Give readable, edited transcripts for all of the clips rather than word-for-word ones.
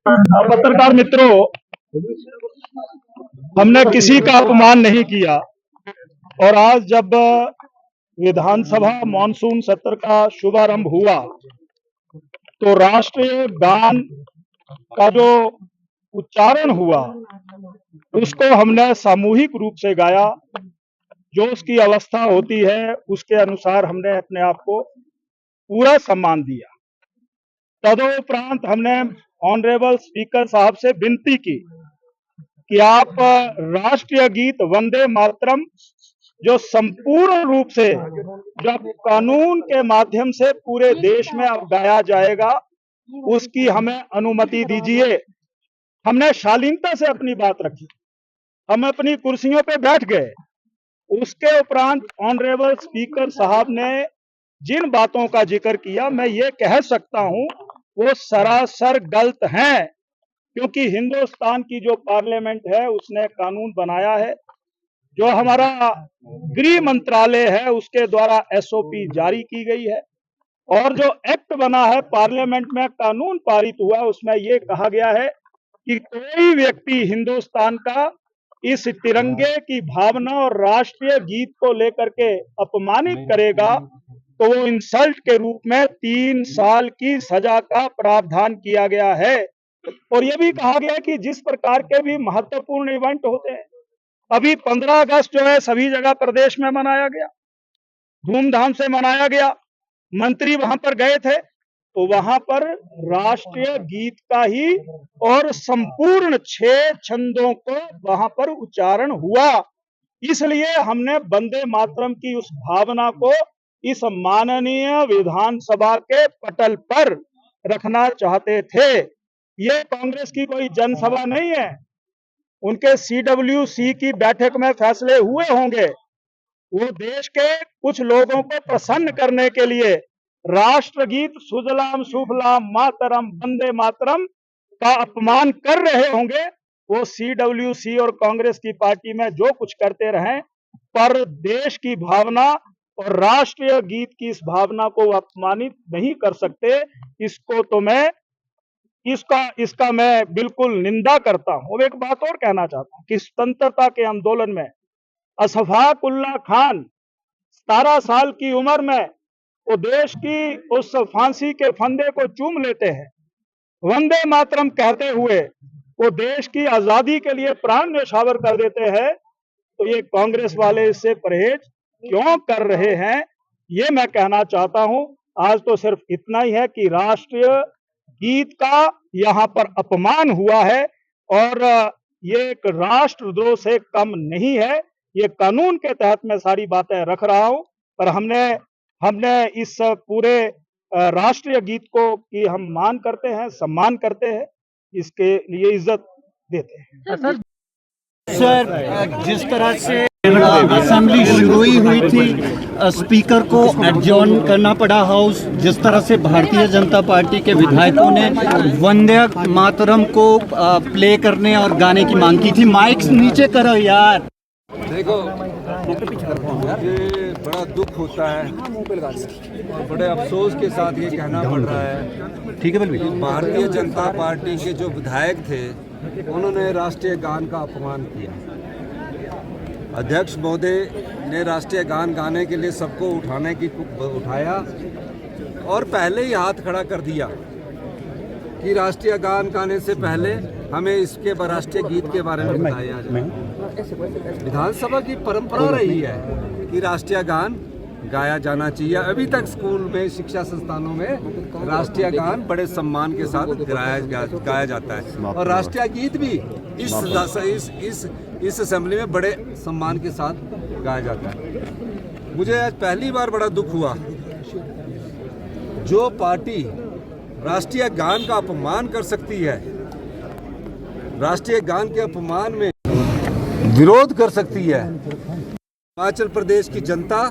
पत्रकार मित्रों, हमने किसी का अपमान नहीं किया और आज जब विधानसभा मॉनसून सत्र का शुभारंभ हुआ तो राष्ट्रीय गान का जो उच्चारण हुआ उसको हमने सामूहिक रूप से गाया। जो उसकी अवस्था होती है उसके अनुसार हमने अपने आप को पूरा सम्मान दिया। तदोपरांत हमने ऑनरेबल स्पीकर साहब से विनती की कि आप राष्ट्रीय गीत वंदे मातरम जो संपूर्ण रूप से जब कानून के माध्यम से पूरे देश में अब गाया जाएगा उसकी हमें अनुमति दीजिए। हमने शालीनता से अपनी बात रखी, हम अपनी कुर्सियों पे बैठ गए। उसके उपरांत ऑनरेबल स्पीकर साहब ने जिन बातों का जिक्र किया मैं ये कह सकता हूं वो सरासर गलत हैं, क्योंकि हिंदुस्तान की जो पार्लियामेंट है उसने कानून बनाया है। जो हमारा गृह मंत्रालय है उसके द्वारा एसओपी जारी की गई है और जो एक्ट बना है पार्लियामेंट में कानून पारित हुआ उसमें यह कहा गया है कि कोई व्यक्ति हिंदुस्तान का इस तिरंगे की भावना और राष्ट्रीय गीत को लेकर के अपमानित करेगा तो वो इंसल्ट के रूप में 3 साल की सजा का प्रावधान किया गया है। और ये भी कहा गया कि जिस प्रकार के भी महत्वपूर्ण इवेंट होते हैं, अभी 15 अगस्त जो है सभी जगह प्रदेश में मनाया गया, धूमधाम से मनाया गया। मंत्री वहां पर गए थे तो वहां पर राष्ट्रीय गीत का ही और संपूर्ण 6 छंदों को वहां पर उच्चारण हुआ। इसलिए हमने वंदे मातरम की उस भावना को इस माननीय विधानसभा के पटल पर रखना चाहते थे। ये कांग्रेस की कोई जनसभा नहीं है। उनके सीडब्ल्यूसी की बैठक में फैसले हुए होंगे। वो देश के कुछ लोगों को प्रसन्न करने के लिए राष्ट्रगीत सुजलाम सुफलाम मातरम वंदे मातरम का अपमान कर रहे होंगे। वो सीडब्ल्यूसी और कांग्रेस की पार्टी में जो कुछ करते रहें, पर देश की भावना और राष्ट्रीय गीत की इस भावना को अपमानित नहीं कर सकते। इसको तो मैं इसका मैं बिल्कुल निंदा करता हूं। और एक बात और कहना चाहता हूं कि स्वतंत्रता के आंदोलन में अशफाक उल्लाह खान 17 साल की उम्र में वो देश की उस फांसी के फंदे को चूम लेते हैं, वंदे मातरम कहते हुए वो देश की आजादी के लिए प्राण न्यौछावर कर देते हैं। तो ये कांग्रेस वाले इससे परहेज क्यों कर रहे हैं, ये मैं कहना चाहता हूं। आज तो सिर्फ इतना ही है कि राष्ट्रीय गीत का यहां पर अपमान हुआ है और ये एक राष्ट्रद्रोह से कम नहीं है। ये कानून के तहत मैं सारी बातें रख रहा हूं, पर हमने इस पूरे राष्ट्रीय गीत को कि हम मान करते हैं, सम्मान करते हैं, इसके लिए इज्जत देते हैं। सर, जिस तरह से असेंबली शुरू हुई थी, स्पीकर को एडजॉर्न करना पड़ा हाउस। जिस तरह से भारतीय जनता पार्टी के विधायकों ने वंदे मातरम को प्ले करने और गाने की मांग की थी। माइक नीचे करो यार। देखो, ये बड़ा दुख होता है और बड़े अफसोस के साथ ये कहना पड़ रहा है, ठीक है, भारतीय जनता पार्टी के जो विधायक थे उन्होंने राष्ट्रीय गान का अपमान किया। अध्यक्ष महोदय ने राष्ट्रीय गान गाने के लिए सबको उठाया और पहले ही हाथ खड़ा कर दिया कि राष्ट्रीय गान गाने से पहले हमें इसके राष्ट्रीय गीत के बारे में बताया जाए। विधानसभा की परंपरा रही है कि राष्ट्रीय गान गाया जाना चाहिए। अभी तक स्कूल में, शिक्षा संस्थानों में राष्ट्रीय गान बड़े सम्मान के साथ गाया जाता है और राष्ट्रीय गीत भी इस असेंबली में बड़े सम्मान के साथ गाया जाता है। मुझे आज पहली बार बड़ा दुख हुआ, जो पार्टी राष्ट्रीय गान का अपमान कर सकती है, राष्ट्रीय गान के अपमान में विरोध कर सकती है, हिमाचल प्रदेश की जनता,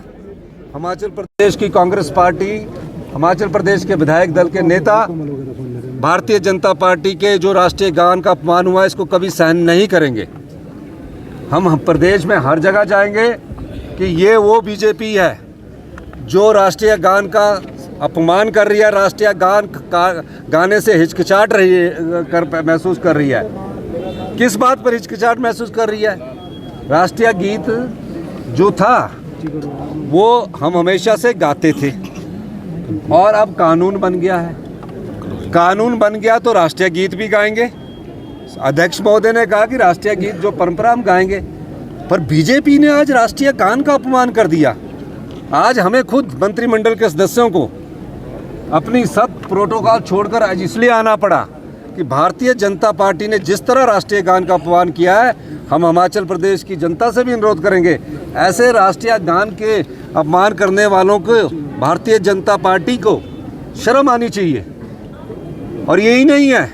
हिमाचल प्रदेश की कांग्रेस पार्टी, हिमाचल प्रदेश के विधायक दल के नेता, भारतीय जनता पार्टी के जो राष्ट्रीय गान का अपमान हुआ इसको कभी सहन नहीं करेंगे। हम प्रदेश में हर जगह जाएंगे कि ये वो बीजेपी है जो राष्ट्रीय गान का अपमान कर रही है, राष्ट्रीय गान गाने से हिचकिचाहट रही है, महसूस कर रही है। किस बात पर हिचकिचाहट महसूस कर रही है? राष्ट्रीय गीत जो था वो हम हमेशा से गाते थे और अब कानून बन गया है। कानून बन गया तो राष्ट्रीय गीत भी गाएंगे। अध्यक्ष महोदय ने कहा कि राष्ट्रीय गीत जो परंपरा हम गाएंगे, पर बीजेपी ने आज राष्ट्रीय गान का अपमान कर दिया। आज हमें खुद मंत्रिमंडल के सदस्यों को अपनी सब प्रोटोकॉल छोड़कर आज इसलिए आना पड़ा कि भारतीय जनता पार्टी ने जिस तरह राष्ट्रीय गान का अपमान किया है, हम हिमाचल प्रदेश की जनता से भी अनुरोध करेंगे, ऐसे राष्ट्रीय गान के अपमान करने वालों को भारतीय जनता पार्टी को शर्म आनी चाहिए। और यही नहीं है,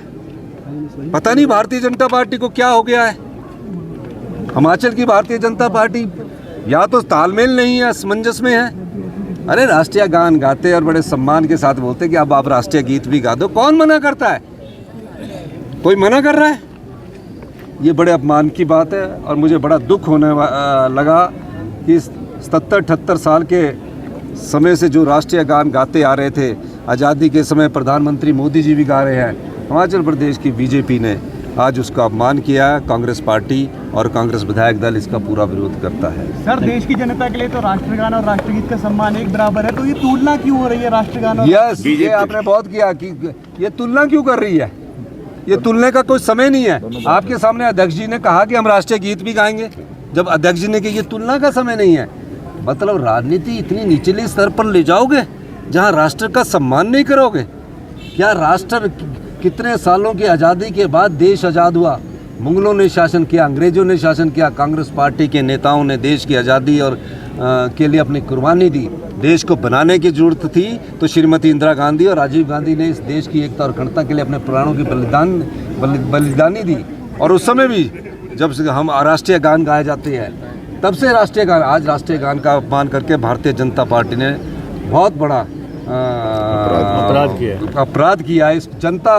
पता नहीं भारतीय जनता पार्टी को क्या हो गया है। हिमाचल की भारतीय जनता पार्टी या तो तालमेल नहीं है, असमंजस में है। अरे राष्ट्रीय गान गाते और बड़े सम्मान के साथ बोलते कि अब आप राष्ट्रीय गीत भी गा दो। कौन मना करता है? कोई मना कर रहा है? ये बड़े अपमान की बात है और मुझे बड़ा दुख होने लगा कि 77-78 साल के समय से जो राष्ट्रीय गान गाते आ रहे थे, आज़ादी के समय प्रधानमंत्री मोदी जी भी गा रहे हैं, हिमाचल प्रदेश की बीजेपी ने आज उसका अपमान किया है। कांग्रेस पार्टी और कांग्रेस विधायक दल इसका पूरा विरोध करता है। सर, देश की जनता के लिए तो राष्ट्रगान और राष्ट्रगीत का सम्मान एक बराबर है, तो ये तुलना क्यों हो रही है राष्ट्रगान और? यस, ये आपने बहुत किया कि ये तुलना क्यों कर रही है? ये तुलने का कोई समय नहीं है। आपके सामने अध्यक्ष जी ने कहा कि हम राष्ट्रीय गीत भी गाएंगे। जब अध्यक्ष जी ने कहा ये तुलना का समय नहीं है, मतलब राजनीति इतनी निचले स्तर पर ले जाओगे जहाँ राष्ट्र का सम्मान नहीं करोगे? क्या राष्ट्र कितने सालों की आज़ादी के बाद देश आज़ाद हुआ? मुगलों ने शासन किया, अंग्रेज़ों ने शासन किया, कांग्रेस पार्टी के नेताओं ने देश की आज़ादी और के लिए अपनी कुर्बानी दी। देश को बनाने की ज़रूरत थी तो श्रीमती इंदिरा गांधी और राजीव गांधी ने इस देश की एकता और अखंडता के लिए अपने प्राणों की बलिदानी दी। और उस समय भी जब से हम राष्ट्रीय गान गाए जाते हैं, तब से राष्ट्रीय गान, आज राष्ट्रीय गान का अपमान करके भारतीय जनता पार्टी ने बहुत बड़ा अपराध किया। इस जनता,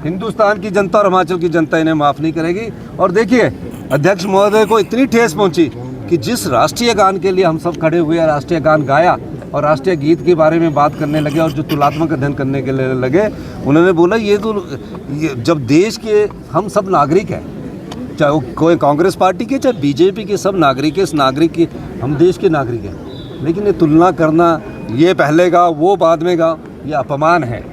हिंदुस्तान की जनता और हिमाचल की जनता इन्हें माफ़ नहीं करेगी। और देखिए, अध्यक्ष महोदय को इतनी ठेस पहुंची कि जिस राष्ट्रीय गान के लिए हम सब खड़े हुए, राष्ट्रीय गान गाया और राष्ट्रीय गीत के बारे में बात करने लगे और जो तुलनात्मक अध्ययन करने के लिए लगे, उन्होंने बोला ये जब देश के हम सब नागरिक हैं, चाहे वो कोई कांग्रेस पार्टी के चाहे बीजेपी के, सब नागरिक है, इस नागरिक के, हम देश के नागरिक हैं। लेकिन ये तुलना करना, ये पहले गाओ वो बाद में गाओ, ये अपमान है।